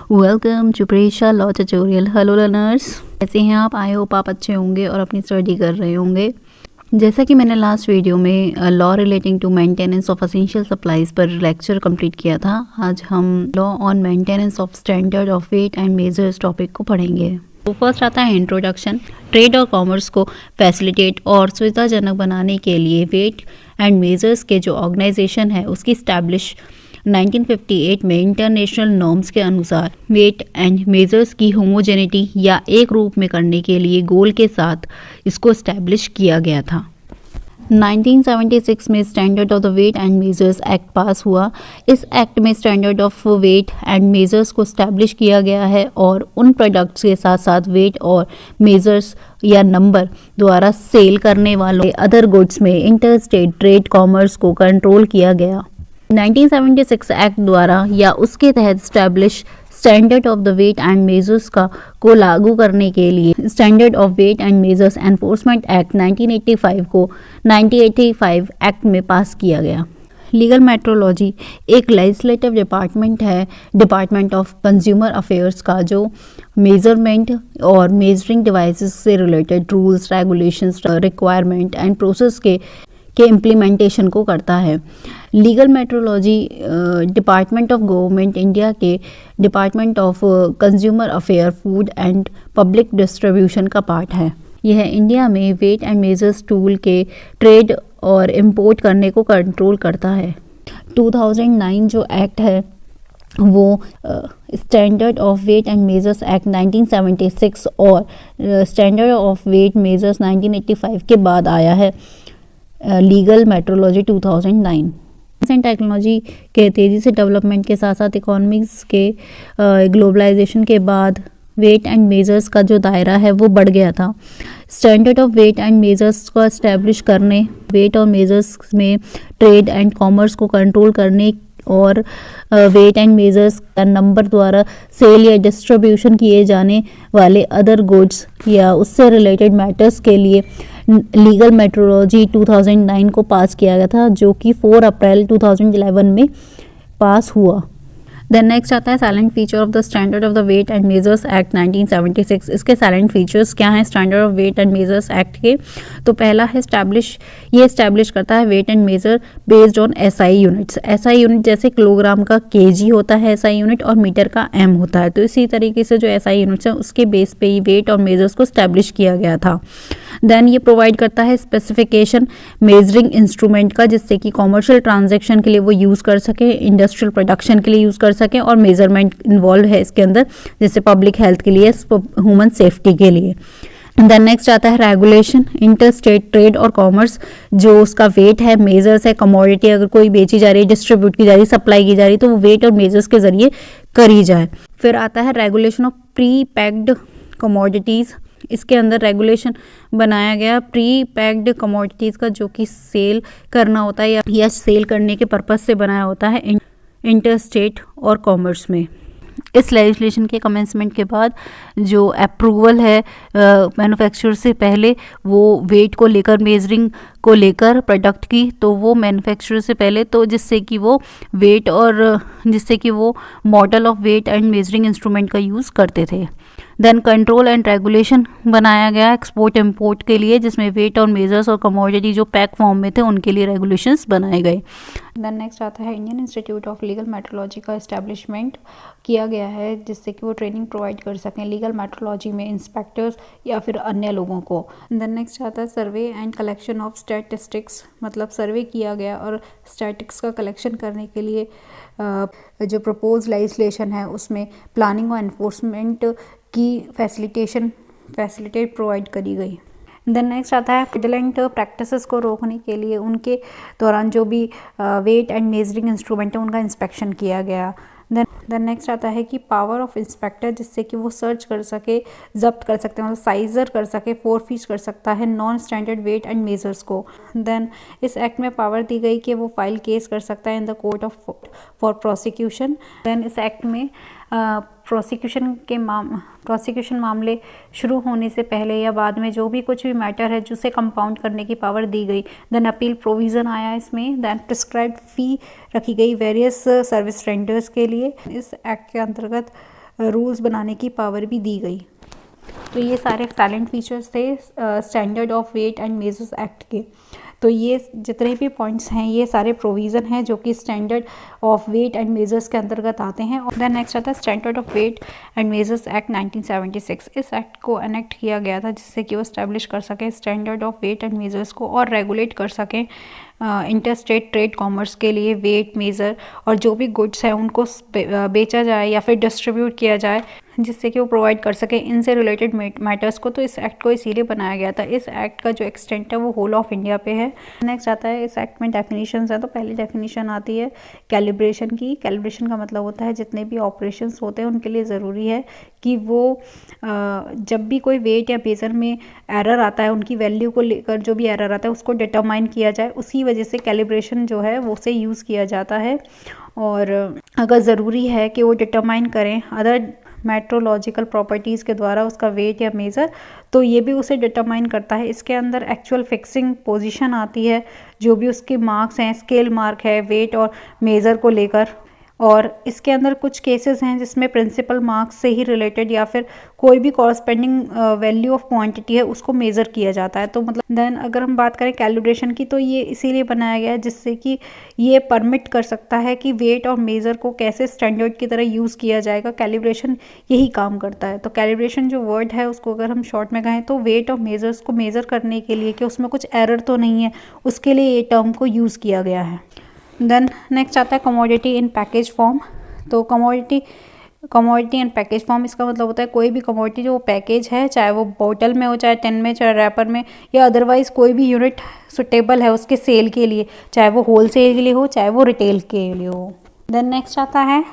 Welcome to Presha law tutorial. Hello learners, कैसे हैं आप? आई होप आप अच्छे होंगे और अपनी स्टडी कर रहे होंगे। जैसा कि मैंने लास्ट वीडियो में law relating to maintenance of essential supplies पर लेक्चर कंप्लीट किया था, आज हम law on maintenance of standard of weight and measures topic को पढ़ेंगे। तो फर्स्ट आता है इंट्रोडक्शन। ट्रेड और कॉमर्स को फैसिलिटेट और सुविधाजनक बनाने के लिए वेट एंड मेजर्स के जो ऑर्गेनाइजेशन है उसकी स्टैब्लिश 1958 में इंटरनेशनल नॉर्म्स के अनुसार वेट एंड मेजर्स की होमोजेनिटी या एक रूप में करने के लिए गोल के साथ इसको एस्टैब्लिश किया गया था। 1976 में standard of the weight and measures act pass हुआ। इस एक्ट में standard of weight and measures को एस्टैब्लिश किया गया है और उन प्रोडक्ट्स के साथ साथ वेट और मेजर्स या नंबर द्वारा सेल करने वालों अदर गुड्स में इंटर स्टेट ट्रेड कॉमर्स को कंट्रोल किया गया। 1976 एक्ट द्वारा या उसके तहत establish standard of the weight and measures को लागू करने के लिए standard of weight and measures enforcement act 1985 को 1985 एक्ट में पास किया गया। लीगल मेट्रोलॉजी एक लेजिस्लेटिव डिपार्टमेंट है, डिपार्टमेंट ऑफ कंज्यूमर अफेयर्स का, जो मेजरमेंट और मेजरिंग डिवाइसेस से related rules, regulations, requirement and process के इम्प्लीमेंटेशन को करता है। Legal metrology department of government India के department of consumer affair, food and public distribution का पार्ट है। यह इंडिया में वेट एंड मेजर्स टूल के ट्रेड और इंपोर्ट करने को कंट्रोल करता है। 2009 जो एक्ट है वो standard of weight and measures act 1976 और स्टैंडर्ड ऑफ वेट मेजर्स 1985 के बाद आया है। Legal metrology 2009। Science and technology के तेज़ी से डेवलपमेंट के साथ साथ इकोनॉमिक्स के ग्लोबलाइजेशन के बाद वेट एंड मेजर्स का जो दायरा है वो बढ़ गया था। Standard of weight and measures को एस्टैब्लिश करने, वेट और मेजर्स में ट्रेड एंड कॉमर्स को कंट्रोल करने और वेट एंड मेजर्स का नंबर द्वारा सेल या डिस्ट्रीब्यूशन किए जाने वाले अदर गुड्स या उससे रिलेटेड मैटर्स के लिए लीगल मेट्रोलॉजी 2009 को पास किया गया था, जो कि 4 अप्रैल 2011 में पास हुआ। देन नेक्स्ट आता है silent feature of the standard of the weight and measures act 1976। इसके साइलेंट फीचर्स क्या हैं standard of weight and measures act के? तो पहला है ये एस्टैब्लिश करता है weight and measure based on SI units. SI unit जैसे किलोग्राम का केजी होता है एसआई यूनिट और मीटर का एम होता है, तो इसी तरीके से जो एसआई यूनिट्स हैं उसके बेस पे ही वेट और मेजर्स को एस्टैब्लिश किया गया था। देन ये प्रोवाइड करता है स्पेसिफिकेशन मेजरिंग इंस्ट्रूमेंट का, जिससे कि कॉमर्शियल ट्रांजैक्शन के लिए वो यूज़ कर सके, इंडस्ट्रियल प्रोडक्शन के लिए यूज़ कर सकें, और मेजरमेंट इन्वॉल्व है इसके अंदर, जैसे पब्लिक हेल्थ के लिए, ह्यूमन सेफ्टी के लिए। देन नेक्स्ट आता है रेगुलेशन इंटर स्टेट ट्रेड और कॉमर्स। जो उसका वेट है, मेजर्स है, कमोडिटी अगर कोई बेची जा रही है, डिस्ट्रीब्यूट की जा रही है, सप्लाई की जा रही है, तो वो वेट और मेजर्स के जरिए करी जाए। फिर आता है regulation of pre packed commodities. इसके अंदर रेगुलेशन बनाया गया प्री पैक्ड कमोडिटीज़ का, जो कि सेल करना होता है या सेल करने के पर्पस से बनाया होता है इंटर स्टेट और कॉमर्स में। इस लेजिस्लेशन के कमेंसमेंट के बाद जो अप्रूवल है मैन्युफैक्चरर से पहले, वो वेट को लेकर, मेजरिंग को लेकर प्रोडक्ट की, तो वो मैन्युफैक्चरर से पहले, तो जिससे कि वो वेट और जिससे कि वो model of weight and measuring instrument का यूज़ करते थे। देन कंट्रोल एंड रेगुलेशन बनाया गया एक्सपोर्ट इंपोर्ट के लिए, जिसमें वेट और मेजर्स और कमोडिटी जो पैक फॉर्म में थे उनके लिए रेगुलेशंस बनाए गए। देन नेक्स्ट आता है Indian institute of legal metrology का इस्टेब्लिशमेंट किया गया है, जिससे कि वो ट्रेनिंग प्रोवाइड कर सकें लीगल मेट्रोलॉजी में इंस्पेक्टर्स या फिर अन्य लोगों को। देन नेक्स्ट आता है survey and collection of statistics, मतलब सर्वे किया गया और स्टैटिक्स का कलेक्शन करने के लिए जो प्रपोज लेजिस्लेशन है उसमें प्लानिंग और एनफोर्समेंट की फैसिलिटेट प्रोवाइड करी गई। देन नेक्स्ट आता है फ्रॉडुलेंट प्रैक्टिसेस को रोकने के लिए उनके दौरान जो भी वेट एंड मेजरिंग इंस्ट्रूमेंट है उनका इंस्पेक्शन किया गया। देन नेक्स्ट आता है कि पावर ऑफ इंस्पेक्टर, जिससे कि वो सर्च कर सके, जब्त कर सकते हैं, मतलब साइजर कर सके, फोरफीस कर सकता है non standard weight and measures को। देन इस एक्ट में पावर दी गई कि वो फाइल केस कर सकता है in the court of for prosecution. Then इस एक्ट में प्रोसिक्यूशन मामले शुरू होने से पहले या बाद में जो भी कुछ भी मैटर है जिसे कंपाउंड करने की पावर दी गई। देन अपील प्रोविज़न आया इसमें। देन प्रिस्क्राइब्ड फ़ी रखी गई वेरियस सर्विस रेंडर्स के लिए। इस एक्ट के अंतर्गत रूल्स बनाने की पावर भी दी गई। तो ये सारे साइलेंट फीचर्स थे standard of weight and measures act के। तो ये जितने भी पॉइंट्स हैं ये सारे प्रोविज़न हैं जो कि standard of weight and measures के अंतर्गत आते हैं। और देन नेक्स्ट आता है standard of weight and measures act 1976। इस एक्ट को एनेक्ट किया गया था जिससे कि वो स्टैब्लिश कर सके standard of weight and measures को और रेगुलेट कर सकें इंटरस्टेट ट्रेड कॉमर्स के लिए वेट मेज़र और जो भी गुड्स हैं उनको बेचा जाए या फिर डिस्ट्रीब्यूट किया जाए जिससे कि वो प्रोवाइड कर सके इनसे रिलेटेड मैटर्स को। तो इस एक्ट को इसीलिए बनाया गया था। इस एक्ट का जो एक्सटेंट है वो होल ऑफ इंडिया पे है। नेक्स्ट आता है इस एक्ट में डेफिनेशंस है। तो पहली डेफिनेशन आती है कैलिब्रेशन की। कैलिब्रेशन का मतलब होता है जितने भी ऑपरेशंस होते हैं उनके लिए ज़रूरी है कि वो जब भी कोई वेट या मेजर में एरर आता है उनकी वैल्यू को लेकर जो भी एरर आता है उसको डिटरमाइन किया जाए। उसी वजह से कैलिब्रेशन जो है वो उसे यूज़ किया जाता है। और अगर ज़रूरी है कि वो डिटरमाइन करें अदर मेट्रोलॉजिकल प्रॉपर्टीज़ के द्वारा उसका वेट या मेज़र, तो ये भी उसे डिटरमाइन करता है। इसके अंदर एक्चुअल फिक्सिंग पोजीशन आती है, जो भी उसके मार्क्स हैं, स्केल मार्क है वेट और मेज़र को लेकर। और इसके अंदर कुछ केसेस हैं जिसमें प्रिंसिपल मार्क्स से ही रिलेटेड या फिर कोई भी कॉरस्पेंडिंग वैल्यू ऑफ क्वांटिटी है उसको मेज़र किया जाता है। तो मतलब देन अगर हम बात करें कैलिब्रेशन की तो ये इसीलिए बनाया गया है जिससे कि ये परमिट कर सकता है कि वेट और मेज़र को कैसे स्टैंडर्ड की तरह यूज़ किया जाएगा। कैलिब्रेशन यही काम करता है। तो कैलिब्रेशन जो वर्ड है उसको अगर हम शॉर्ट में कहें तो वेट और मेज़र्स को मेज़र करने के लिए कि उसमें कुछ एरर तो नहीं है उसके लिए ये टर्म को यूज़ किया गया है। देन नेक्स्ट आता है कमोडिटी इन पैकेज फॉर्म। तो कमोडिटी एंड पैकेज फॉर्म इसका मतलब होता है कोई भी कमोडिटी जो पैकेज है, चाहे वो बोतल में हो, चाहे टिन में, चाहे रैपर में या अदरवाइज़ कोई भी यूनिट सुटेबल है उसके सेल के लिए, चाहे वो होल सेल के लिए हो चाहे वो रिटेल के लिए हो। देन नेक्स्ट आता है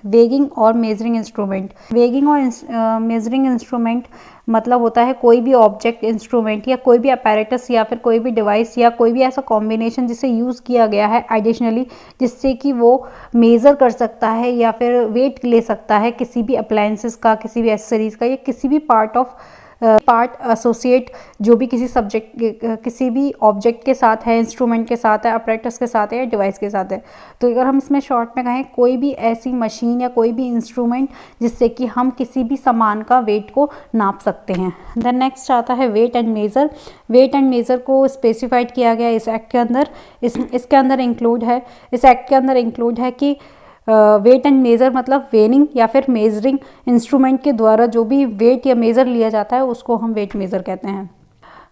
वेगिंग और मेजरिंग इंस्ट्रूमेंट। वेगिंग और मेजरिंग इंस्ट्रूमेंट मतलब होता है कोई भी ऑब्जेक्ट, इंस्ट्रूमेंट या कोई भी अपैरेटस या फिर कोई भी डिवाइस या कोई भी ऐसा कॉम्बिनेशन जिसे यूज़ किया गया है एडिशनली जिससे कि वो मेज़र कर सकता है या फिर वेट ले सकता है किसी भी अप्लायंसेस का, किसी भी एक्सेसरीज़ का या किसी भी पार्ट एसोसिएट जो भी किसी भी ऑब्जेक्ट के साथ है, इंस्ट्रूमेंट के साथ है, अपरेटस के साथ है या डिवाइस के साथ है। तो अगर हम इसमें शॉर्ट में कहें कोई भी ऐसी मशीन या कोई भी इंस्ट्रूमेंट जिससे कि हम किसी भी सामान का वेट को नाप सकते हैं। देन नेक्स्ट आता है weight and measure. Weight and measure को स्पेसिफाइड किया गया इस एक्ट के अंदर। इसके अंदर इंक्लूड है, इस एक्ट के अंदर इंक्लूड है कि वेट एंड मेज़र मतलब वेनिंग या फिर मेजरिंग इंस्ट्रूमेंट के द्वारा जो भी वेट या मेज़र लिया जाता है उसको हम वेट मेज़र कहते हैं।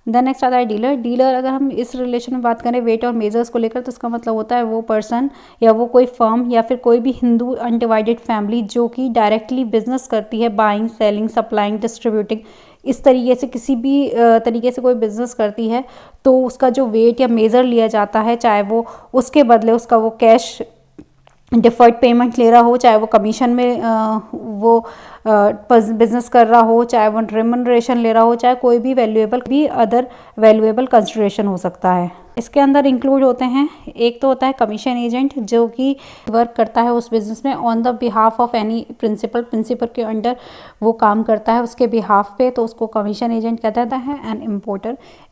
देन नेक्स्ट आता है डीलर। अगर हम इस रिलेशन में बात करें वेट और मेज़र्स को लेकर तो इसका मतलब होता है वो पर्सन या वो कोई फर्म या फिर कोई भी हिंदू अनडिवाइडेड फैमिली जो कि डायरेक्टली बिजनेस करती है, बाइंग, सेलिंग, सप्लाइंग, डिस्ट्रीब्यूटिंग, इस तरीके से किसी भी तरीके से कोई बिजनेस करती है तो उसका जो वेट या मेज़र लिया जाता है, चाहे वो उसके बदले उसका वो कैश डिफर्ड पेमेंट ले रहा हो, चाहे वो कमीशन में वो बिजनेस कर रहा हो, चाहे वो रेम्युनरेशन ले रहा हो, चाहे कोई भी अदर वैल्यूएबल कंसिडरेशन हो सकता है। इसके अंदर इंक्लूड होते हैं, एक तो होता है कमीशन एजेंट जो कि वर्क करता है उस बिज़नेस में on the behalf of any principal के अंडर वो काम करता है उसके बिहाफ पे, तो उसको कमीशन एजेंट कहता है। एंड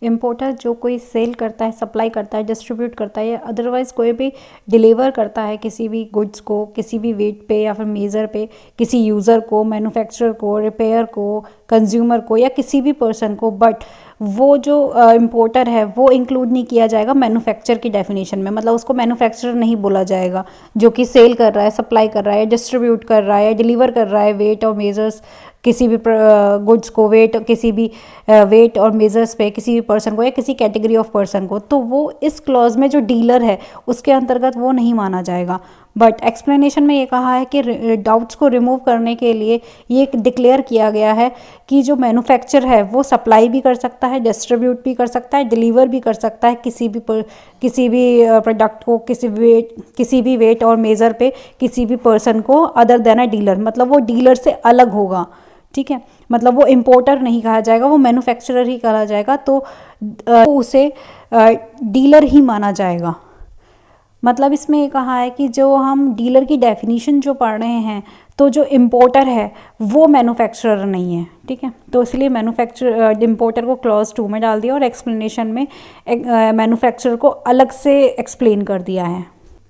इम्पोर्टर जो कोई सेल करता है, सप्लाई करता है, डिस्ट्रीब्यूट करता है या अदरवाइज़ कोई भी डिलीवर करता है किसी भी गुड्स को किसी भी वेट पे या फिर मेज़र पे किसी यूज़र को, मैन्युफैक्चरर को, रिपेयर को, कंज्यूमर को या किसी भी पर्सन को। बट वो जो इम्पोर्टर है वो इंक्लूड नहीं किया जाएगा मैन्युफैक्चर की डेफिनेशन में, मतलब उसको मैन्युफैक्चरर नहीं बोला जाएगा जो कि सेल कर रहा है, सप्लाई कर रहा है, डिस्ट्रीब्यूट कर रहा है, डिलीवर कर रहा है वेट और मेज़र्स किसी भी गुड्स को, किसी भी वेट और मेज़र्स पे किसी भी पर्सन को या किसी कैटेगरी ऑफ पर्सन को, तो वो इस क्लॉज में जो डीलर है उसके अंतर्गत वो नहीं माना जाएगा। बट एक्सप्लेनेशन में ये कहा है कि डाउट्स को रिमूव करने के लिए ये डिक्लेयर किया गया है कि जो मैन्युफैक्चर है वो सप्लाई भी कर सकता है, डिस्ट्रीब्यूट भी कर सकता है, डिलीवर भी कर सकता है किसी भी प्रोडक्ट को किसी भी वेट और मेज़र पे किसी भी पर्सन को अदर देन अ डीलर, मतलब वो डीलर से अलग होगा। ठीक है, मतलब वो इम्पोर्टर नहीं कहा जाएगा, वो मैन्युफैक्चरर ही कहा जाएगा, तो उसे डीलर ही माना जाएगा। मतलब इसमें ये कहा है कि जो हम डीलर की डेफिनेशन जो पढ़ रहे हैं तो जो इम्पोर्टर है वो मैन्युफैक्चरर नहीं है। ठीक है, तो इसलिए इम्पोर्टर को क्लॉज 2 में डाल दिया और एक्सप्लेनेशन में मैन्युफैक्चरर को अलग से एक्सप्लेन कर दिया है।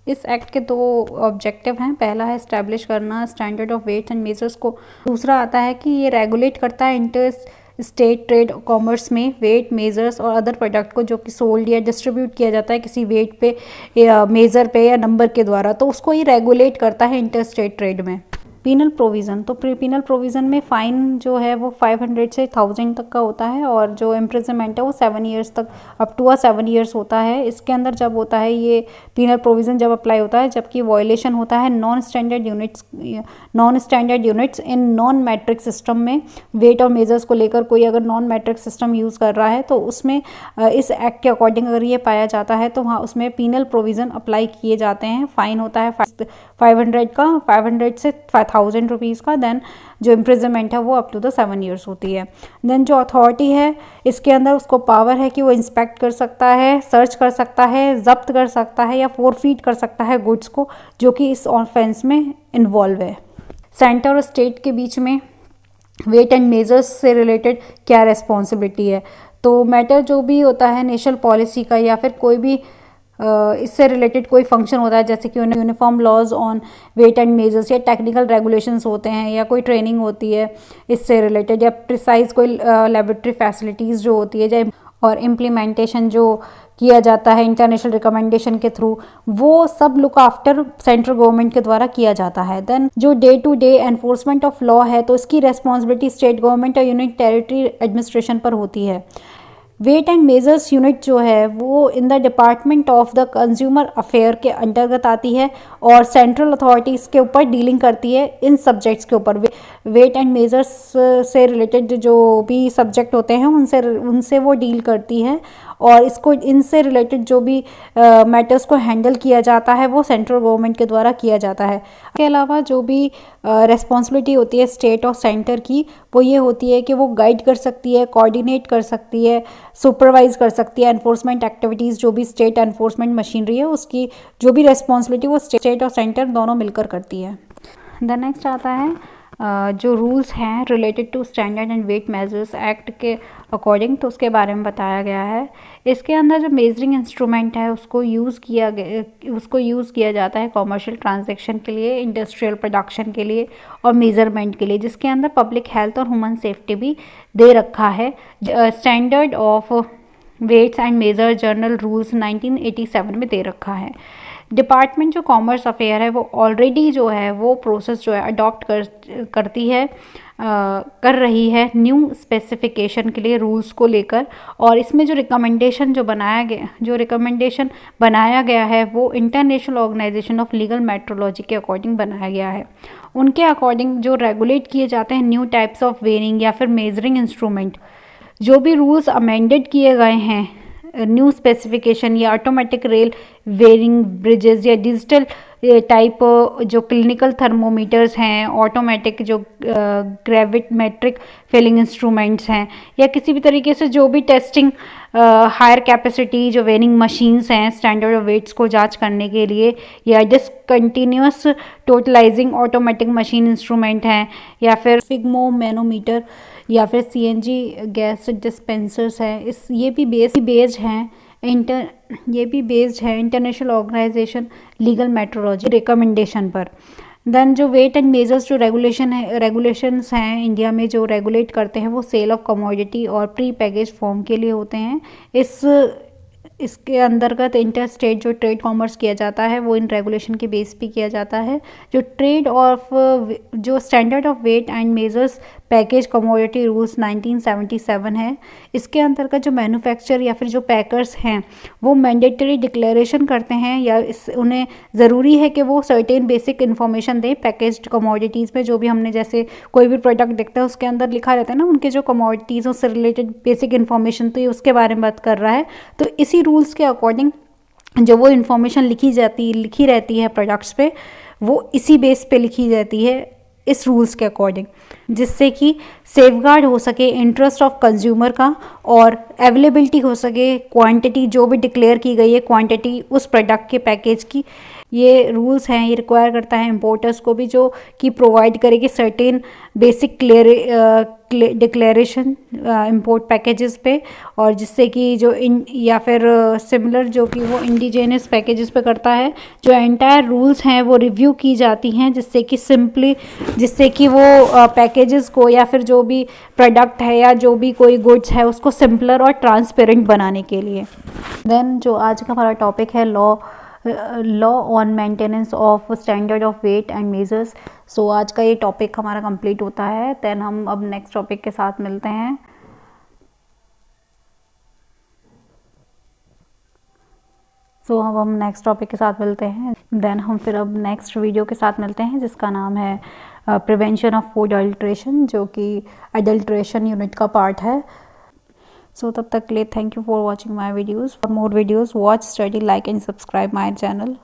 इस एक्ट के 2 ऑब्जेक्टिव हैं। पहला है इस्टेब्लिश करना standard of weights and measures को। दूसरा आता है कि ये रेगुलेट करता है इंटर स्टेट ट्रेड कॉमर्स में वेट, मेजर्स और अदर प्रोडक्ट को जो कि सोल्ड या डिस्ट्रीब्यूट किया जाता है किसी वेट पे या मेज़र पे या नंबर के द्वारा, तो उसको ये रेगुलेट करता है इंटर स्टेट ट्रेड में। पीनल प्रोविज़न, तो पीनल प्रोविज़न में फ़ाइन जो है वो 500 से 1000 तक का होता है और जो इम्प्रिजनमेंट है वो 7 ईयर्स तक अप टू 7 ईयर्स होता है। इसके अंदर जब होता है ये पीनल प्रोविज़न जब अप्लाई होता है जबकि वायलेशन होता है non standard units in non matric system में। वेट और मेजर्स को लेकर कोई अगर नॉन मैट्रिक सिस्टम यूज़ कर रहा है तो उसमें इस एक्ट के अकॉर्डिंग अगर ये पाया जाता है तो वहाँ उसमें पीनल प्रोविज़न अप्लाई किए जाते हैं। फ़ाइन होता है 500 से 1000 रुपीज़ का। देन जो इम्प्रिजनमेंट है वो अप टू 7 ईयर्स होती है। देन जो अथॉरिटी है इसके अंदर उसको पावर है कि वो इंस्पेक्ट कर सकता है, सर्च कर सकता है, जब्त कर सकता है या फोरफीट कर सकता है गुड्स को जो कि इस ऑफेंस में इन्वॉल्व है। सेंटर और स्टेट के बीच में वेट एंड मेजर्स से रिलेटेड क्या रिस्पॉन्सिबिलिटी है, तो मैटर जो भी होता है नेशनल पॉलिसी का या फिर कोई भी इससे रिलेटेड कोई फंक्शन होता है जैसे कि uniform laws on weight and measures या टेक्निकल रेगुलेशंस होते हैं या कोई ट्रेनिंग होती है इससे रिलेटेड या प्रिसाइज कोई लेबोरेटरी फैसिलिटीज़ जो होती है और इम्प्लीमेंटेशन जो किया जाता है इंटरनेशनल रिकमेंडेशन के थ्रू, वो सब लुक आफ्टर सेंट्रल गवर्नमेंट के द्वारा किया जाता है। देन जो day to day enforcement of law है तो इसकी रेस्पॉन्सिबिलिटी स्टेट गवर्नमेंट और यूनियन टेरिटरी एडमिनिस्ट्रेशन पर होती है। वेट एंड मेजर्स यूनिट जो है वो in the department of the consumer affair के अंतर्गत आती है और सेंट्रल अथॉरिटीज़ के ऊपर डीलिंग करती है इन सब्जेक्ट्स के ऊपर। वेट एंड मेजर्स से रिलेटेड जो भी सब्जेक्ट होते हैं उनसे वो डील करती है और इसको इनसे रिलेटेड जो भी मैटर्स को हैंडल किया जाता है वो सेंट्रल गवर्नमेंट के द्वारा किया जाता है। इसके अलावा जो भी रेस्पॉन्सिबिलिटी होती है स्टेट और सेंटर की वो ये होती है कि वो गाइड कर सकती है, कोऑर्डिनेट कर सकती है, सुपरवाइज कर सकती है एनफोर्समेंट एक्टिविटीज़। जो भी स्टेट एनफोर्समेंट मशीनरी है उसकी जो भी रेस्पॉन्सिबिलिटी वो स्टेट और सेंटर दोनों मिलकर करती है। देन नेक्स्ट आता है जो रूल्स हैं related to standard and weight measures act के अकॉर्डिंग, तो उसके बारे में बताया गया है। इसके अंदर जो मेजरिंग इंस्ट्रूमेंट है उसको यूज़ किया जाता है कॉमर्शियल ट्रांजैक्शन के लिए, इंडस्ट्रियल प्रोडक्शन के लिए और मेजरमेंट के लिए, जिसके अंदर पब्लिक हेल्थ और ह्यूमन सेफ्टी भी दे रखा है। Standard of weights and measure general rules 1987 में दे रखा है। डिपार्टमेंट जो कॉमर्स अफेयर है वो ऑलरेडी जो है वो प्रोसेस जो है अडॉप्ट कर रही है न्यू स्पेसिफिकेशन के लिए रूल्स को लेकर, और इसमें जो रिकमेंडेशन बनाया गया है वो international organisation of legal metrology के अकॉर्डिंग बनाया गया है। उनके अकॉर्डिंग जो रेगुलेट किए जाते हैं न्यू टाइप्स ऑफ वेयरिंग या फिर मेजरिंग इंस्ट्रूमेंट। जो भी रूल्स अमेंडेड किए गए हैं न्यू स्पेसिफिकेशन या ऑटोमेटिक रेल वेयरिंग ब्रिजेस या डिजिटल टाइप जो क्लिनिकल थर्मोमीटर्स हैं, ऑटोमेटिक जो ग्रेविमेट्रिक फिलिंग इंस्ट्रूमेंट्स हैं या किसी भी तरीके से जो भी टेस्टिंग हायर कैपेसिटी जो वेयरिंग मशीन्स हैं स्टैंडर्ड ऑफ वेट्स को जांच करने के लिए, या डिसकंटिन्यूअस टोटलाइजिंग ऑटोमेटिक मशीन इंस्ट्रूमेंट हैं, या फिर फिग्मो मैनोमीटर या फिर CNG गैस डिस्पेंसर्स हैं। ये भी बेस्ड है international organisation legal metrology recommendation पर। देन जो वेट एंड मेजर्स जो रेगुलेशंस हैं इंडिया में जो रेगुलेट करते हैं वो सेल ऑफ कमोडिटी और प्री पैकेज फॉर्म के लिए होते हैं। इसके अंतर्गत इंटर स्टेट जो ट्रेड कॉमर्स किया जाता है वो इन रेगुलेशन के बेस पे किया जाता है। जो standard of weight and measures package commodity rules 1977 है, इसके अंतर्गत जो मैन्युफैक्चर या फिर जो पैकर्स हैं वो मैंडेटरी डिक्लेरेशन करते हैं या उन्हें ज़रूरी है कि वो सर्टेन बेसिक इन्फॉर्मेशन दें पैकेज्ड कमोडिटीज़ में। जो भी हमने जैसे कोई भी प्रोडक्ट देखता है उसके अंदर लिखा रहता है ना उनके जो कमोडिटीज़ उससे रिलेटेड बेसिक इन्फॉर्मेशन, तो ये उसके बारे में बात कर रहा है। तो इसी रूल्स के अकॉर्डिंग जो वो इन्फॉर्मेशन लिखी रहती है प्रोडक्ट्स पे वो इसी बेस पे लिखी जाती है इस रूल्स के अकॉर्डिंग, जिससे कि सेफगार्ड हो सके इंटरेस्ट ऑफ कंज्यूमर का और अवेलेबिलिटी हो सके क्वांटिटी जो भी डिक्लेयर की गई है क्वांटिटी उस प्रोडक्ट के पैकेज की ये रूल्स हैं, ये रिक्वायर करता है इम्पोर्टर्स को भी, जो कि प्रोवाइड करेगी certain basic declaration import packages पे, और जिससे कि जो या फिर सिमिलर जो कि वो इंडिजेनस पैकेजेस पे करता है। जो एंटायर रूल्स हैं वो रिव्यू की जाती हैं, जिससे कि वो पैकेजेस को या फिर जो भी प्रोडक्ट है या जो भी कोई गुड्स है उसको सिंपलर और ट्रांसपेरेंट बनाने के लिए। देन जो आज का हमारा टॉपिक है law on maintenance of standard of weight and measures. So आज का ये टॉपिक हमारा कंप्लीट होता है। देन हम अब नेक्स्ट टॉपिक के साथ मिलते हैं। सो अब हम नेक्स्ट टॉपिक के साथ मिलते हैं। देन हम फिर अब नेक्स्ट वीडियो के साथ मिलते हैं जिसका नाम है प्रिवेंशन ऑफ फूड अडल्ट्रेशन, जो कि अडल्ट्रेशन यूनिट का पार्ट है। सो तब तक के लिए thank you for watching my videos. For more videos watch, study, like and subscribe my channel.